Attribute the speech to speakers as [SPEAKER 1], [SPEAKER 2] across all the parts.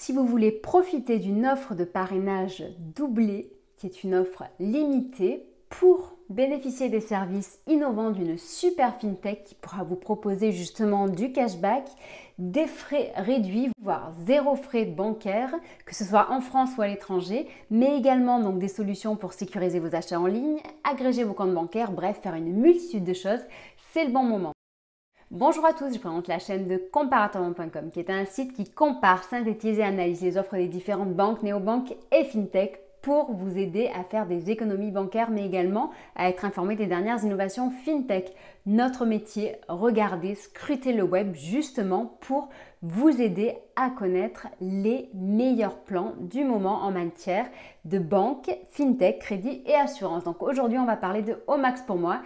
[SPEAKER 1] Si vous voulez profiter d'une offre de parrainage doublée, qui est une offre limitée, pour bénéficier des services innovants d'une super fintech qui pourra vous proposer justement du cashback, des frais réduits, voire zéro frais bancaire, que ce soit en France ou à l'étranger, mais également donc des solutions pour sécuriser vos achats en ligne, agréger vos comptes bancaires, bref, faire une multitude de choses, c'est le bon moment. Bonjour à tous, je présente la chaîne de comparativement.com qui est un site qui compare, synthétise et analyse les offres des différentes banques, néobanques et fintech pour vous aider à faire des économies bancaires mais également à être informé des dernières innovations fintech. Notre métier, regardez, scrutez le web justement pour vous aider à connaître les meilleurs plans du moment en matière de banque, fintech, crédit et assurance. Donc aujourd'hui, on va parler de Omax pour moi.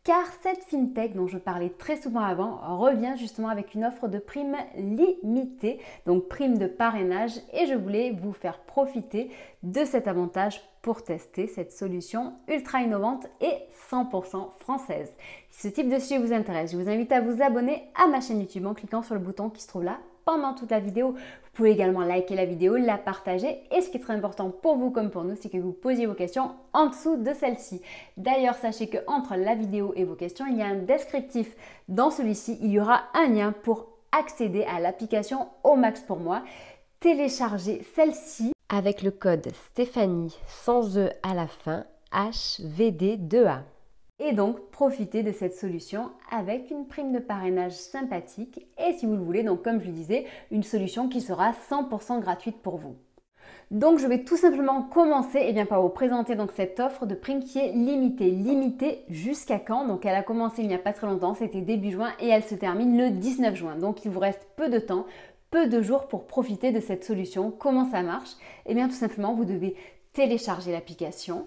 [SPEAKER 1] Car cette fintech dont je parlais très souvent avant revient justement avec une offre de prime limitée, donc prime de parrainage, et je voulais vous faire profiter de cet avantage pour tester cette solution ultra innovante et 100% française. Si ce type de sujet vous intéresse, je vous invite à vous abonner à ma chaîne YouTube en cliquant sur le bouton qui se trouve là pendant toute la vidéo. Vous pouvez également liker la vidéo, la partager et ce qui est très important pour vous comme pour nous, c'est que vous posiez vos questions en dessous de celle-ci. D'ailleurs, sachez que entre la vidéo et vos questions, il y a un descriptif. Dans celui-ci, il y aura un lien pour accéder à l'application Omax pour moi. Téléchargez celle-ci avec le code Stéphanie sans E à la fin, HVD2A. Et donc, profitez de cette solution avec une prime de parrainage sympathique et si vous le voulez, donc comme je le disais, une solution qui sera 100% gratuite pour vous. Donc, je vais tout simplement commencer par vous présenter donc cette offre de prime qui est limitée. Limitée jusqu'à quand? Donc, elle a commencé il n'y a pas très longtemps, c'était début juin et elle se termine le 19 juin. Donc, il vous reste peu de temps, peu de jours pour profiter de cette solution. Comment ça marche? Tout simplement, vous devez télécharger l'application.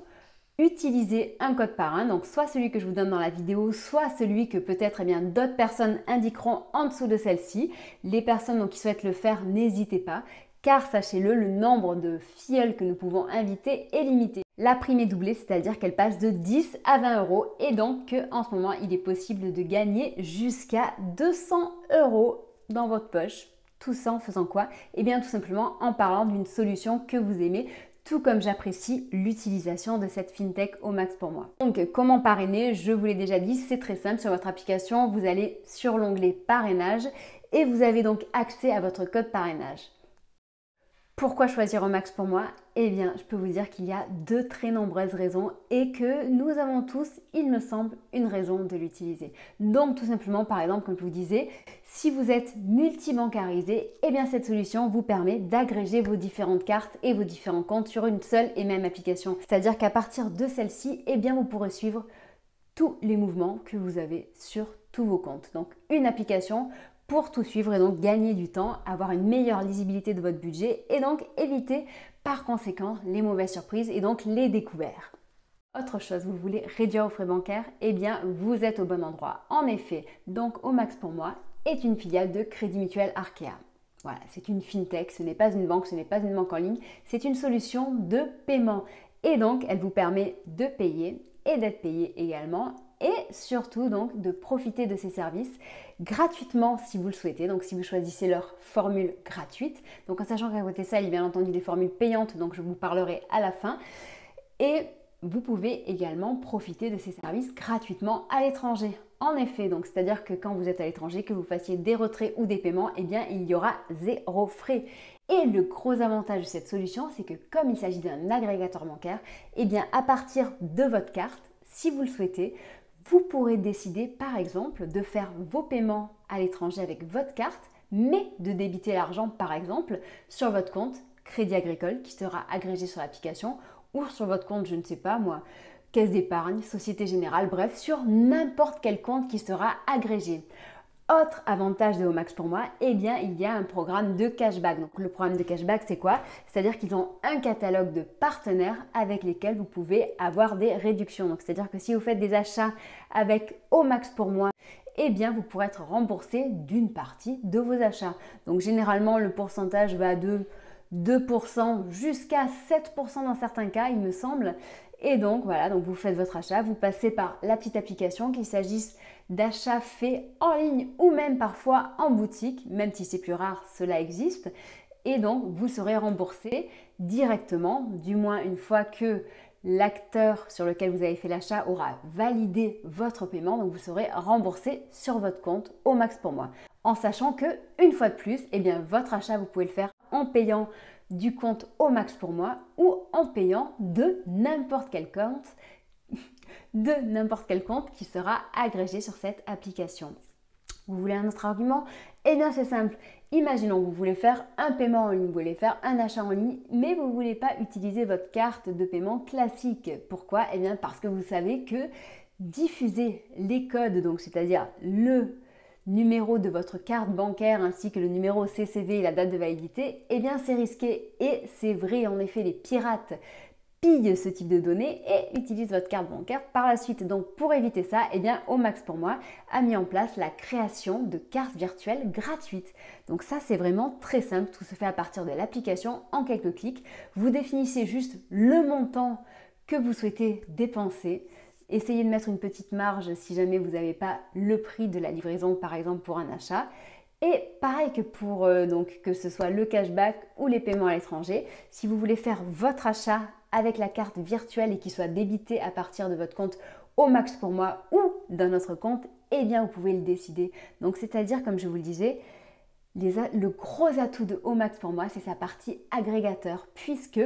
[SPEAKER 1] Utilisez un code parrain, donc soit celui que je vous donne dans la vidéo, soit celui que peut-être d'autres personnes indiqueront en dessous de celle-ci. Les personnes qui souhaitent le faire, n'hésitez pas, car sachez-le, le nombre de filleuls que nous pouvons inviter est limité. La prime est doublée, c'est-à-dire qu'elle passe de 10 à 20 € et donc en ce moment, il est possible de gagner jusqu'à 200 € dans votre poche. Tout ça en faisant quoi? Tout simplement en parlant d'une solution que vous aimez, tout comme j'apprécie l'utilisation de cette fintech Omax pour moi. Donc, comment parrainer? Je vous l'ai déjà dit, c'est très simple. Sur votre application, vous allez sur l'onglet parrainage et vous avez donc accès à votre code parrainage. Pourquoi choisir Omax pour moi? Je peux vous dire qu'il y a de très nombreuses raisons et que nous avons tous, il me semble, une raison de l'utiliser. Donc tout simplement, par exemple, comme je vous disais, si vous êtes multibancarisé, cette solution vous permet d'agréger vos différentes cartes et vos différents comptes sur une seule et même application. C'est-à-dire qu'à partir de celle-ci, vous pourrez suivre tous les mouvements que vous avez sur tous vos comptes. Donc une application pour tout suivre et donc gagner du temps, avoir une meilleure lisibilité de votre budget et donc éviter par conséquent les mauvaises surprises et donc les découverts. Autre chose, vous voulez réduire vos frais bancaires? Vous êtes au bon endroit. En effet, donc Omax pour moi est une filiale de Crédit Mutuel Arkea. Voilà, c'est une fintech, ce n'est pas une banque, ce n'est pas une banque en ligne, c'est une solution de paiement. Et donc, elle vous permet de payer et d'être payé également et surtout donc de profiter de ces services gratuitement si vous le souhaitez, donc si vous choisissez leur formule gratuite. Donc en sachant qu'à côté de ça, il y a bien entendu des formules payantes, donc je vous parlerai à la fin. Et vous pouvez également profiter de ces services gratuitement à l'étranger. En effet, donc c'est-à-dire que quand vous êtes à l'étranger, que vous fassiez des retraits ou des paiements, il y aura zéro frais. Et le gros avantage de cette solution, c'est que comme il s'agit d'un agrégateur bancaire, à partir de votre carte, si vous le souhaitez, vous pourrez décider par exemple de faire vos paiements à l'étranger avec votre carte, mais de débiter l'argent par exemple sur votre compte Crédit Agricole qui sera agrégé sur l'application ou sur votre compte, je ne sais pas moi, Caisse d'épargne, Société Générale, bref, sur n'importe quel compte qui sera agrégé. Autre avantage de Omax pour moi, il y a un programme de cashback. Donc le programme de cashback, c'est quoi? C'est-à-dire qu'ils ont un catalogue de partenaires avec lesquels vous pouvez avoir des réductions. Donc c'est-à-dire que si vous faites des achats avec Omax pour moi, vous pourrez être remboursé d'une partie de vos achats. Donc généralement, le pourcentage va de 2% jusqu'à 7% dans certains cas, il me semble. Et donc voilà, donc vous faites votre achat, vous passez par la petite application, qu'il s'agisse d'achats faits en ligne ou même parfois en boutique, même si c'est plus rare, cela existe. et donc vous serez remboursé directement, du moins une fois que l'acteur sur lequel vous avez fait l'achat aura validé votre paiement, donc vous serez remboursé sur votre compte au max pour moi. En sachant que, une fois de plus, eh bien, votre achat, vous pouvez le faire en payant du compte au max pour moi ou en payant de n'importe quel compte qui sera agrégé sur cette application. Vous voulez un autre argument? Eh bien c'est simple, imaginons que vous voulez faire un paiement en ligne, vous voulez faire un achat en ligne, mais vous ne voulez pas utiliser votre carte de paiement classique. Pourquoi? Eh bien parce que vous savez que diffuser les codes, donc c'est-à-dire le numéro de votre carte bancaire ainsi que le numéro CCV et la date de validité, eh bien c'est risqué. Et c'est vrai, en effet, les pirates pillent ce type de données et utilisent votre carte bancaire par la suite. Donc pour éviter ça, eh bien au max pour moi a mis en place la création de cartes virtuelles gratuites. Donc ça c'est vraiment très simple, tout se fait à partir de l'application en quelques clics. Vous définissez juste le montant que vous souhaitez dépenser. Essayez de mettre une petite marge si jamais vous n'avez pas le prix de la livraison par exemple pour un achat. Et pareil que pour que ce soit le cashback ou les paiements à l'étranger, si vous voulez faire votre achat avec la carte virtuelle et qu'il soit débité à partir de votre compte au max pour moi ou d'un autre compte, eh bien vous pouvez le décider. Donc c'est-à-dire, comme je vous le disais, le gros atout de au max pour moi, c'est sa partie agrégateur, puisque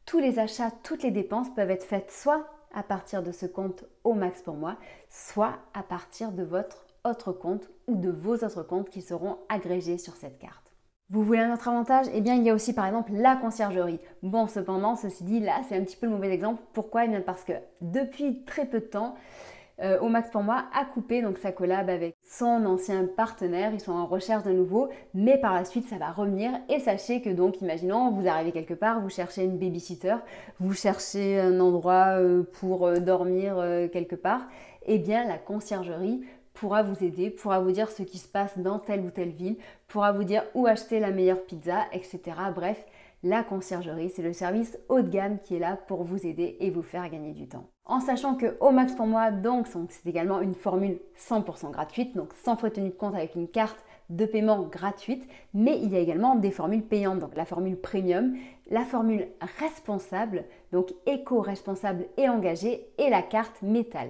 [SPEAKER 1] tous les achats, toutes les dépenses peuvent être faites soit à partir de ce compte au max pour moi, soit à partir de votre autre compte ou de vos autres comptes qui seront agrégés sur cette carte. Vous voulez un autre avantage? Eh bien, il y a aussi par exemple la conciergerie. Bon, cependant, ceci dit, là, c'est un petit peu le mauvais exemple. Pourquoi? Eh bien, parce que depuis très peu de temps, au max pour moi a coupé donc sa collab avec son ancien partenaire. Ils sont en recherche d'un nouveau, mais par la suite, ça va revenir. Et sachez que donc, imaginons, vous arrivez quelque part, vous cherchez une babysitter, vous cherchez un endroit pour dormir quelque part, eh bien, la conciergerie pourra vous aider, pourra vous dire ce qui se passe dans telle ou telle ville, pourra vous dire où acheter la meilleure pizza, etc. Bref, la conciergerie, c'est le service haut de gamme qui est là pour vous aider et vous faire gagner du temps. En sachant que au max pour moi, donc c'est également une formule 100% gratuite, donc sans frais tenus de compte avec une carte de paiement gratuite, mais il y a également des formules payantes, donc la formule premium, la formule responsable, donc éco-responsable et engagée, et la carte métal.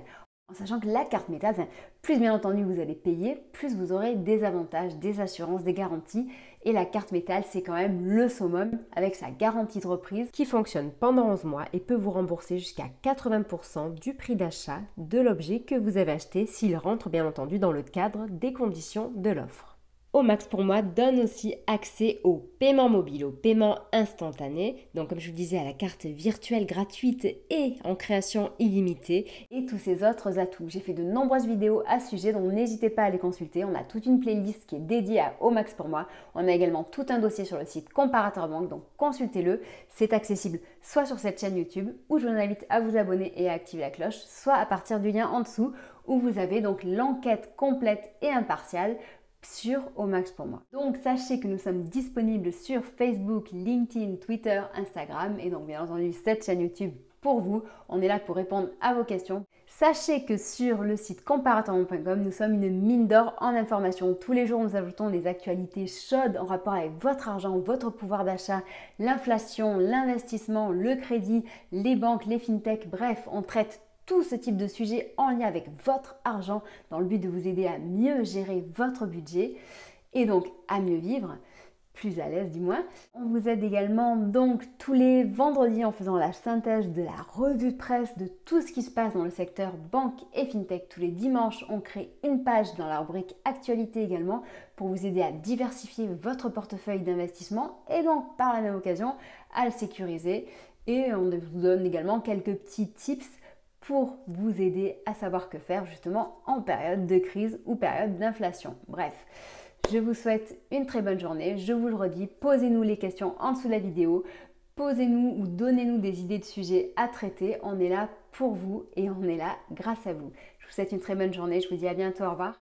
[SPEAKER 1] En sachant que la carte métal, plus bien entendu vous allez payer, plus vous aurez des avantages, des assurances, des garanties. Et la carte métal, c'est quand même le summum avec sa garantie de reprise qui fonctionne pendant 11 mois et peut vous rembourser jusqu'à 80% du prix d'achat de l'objet que vous avez acheté s'il rentre bien entendu dans le cadre des conditions de l'offre. Au max pour moi donne aussi accès au paiement mobile, au paiement instantané, donc comme je vous disais à la carte virtuelle gratuite et en création illimitée et tous ces autres atouts. J'ai fait de nombreuses vidéos à ce sujet, donc n'hésitez pas à les consulter. On a toute une playlist qui est dédiée à au max pour moi. On a également tout un dossier sur le site Comparateur Banque, donc consultez-le. C'est accessible soit sur cette chaîne YouTube où je vous invite à vous abonner et à activer la cloche, soit à partir du lien en dessous où vous avez donc l'enquête complète et impartiale sur au max pour moi. Donc sachez que nous sommes disponibles sur Facebook, LinkedIn, Twitter, Instagram et donc bien entendu cette chaîne YouTube pour vous. On est là pour répondre à vos questions. Sachez que sur le site comparateurbanque.com, nous sommes une mine d'or en informations. Tous les jours, nous ajoutons des actualités chaudes en rapport avec votre argent, votre pouvoir d'achat, l'inflation, l'investissement, le crédit, les banques, les fintechs. Bref, on traite tout ce type de sujet en lien avec votre argent dans le but de vous aider à mieux gérer votre budget et donc à mieux vivre, plus à l'aise du moins. On vous aide également donc tous les vendredis en faisant la synthèse de la revue de presse de tout ce qui se passe dans le secteur banque et fintech. Tous les dimanches, on crée une page dans la rubrique actualité également pour vous aider à diversifier votre portefeuille d'investissement et donc par la même occasion à le sécuriser. Et on vous donne également quelques petits tips pour vous aider à savoir que faire justement en période de crise ou période d'inflation. Bref, je vous souhaite une très bonne journée. Je vous le redis, posez-nous les questions en dessous de la vidéo. Posez-nous ou donnez-nous des idées de sujets à traiter. On est là pour vous et on est là grâce à vous. Je vous souhaite une très bonne journée. Je vous dis à bientôt. Au revoir.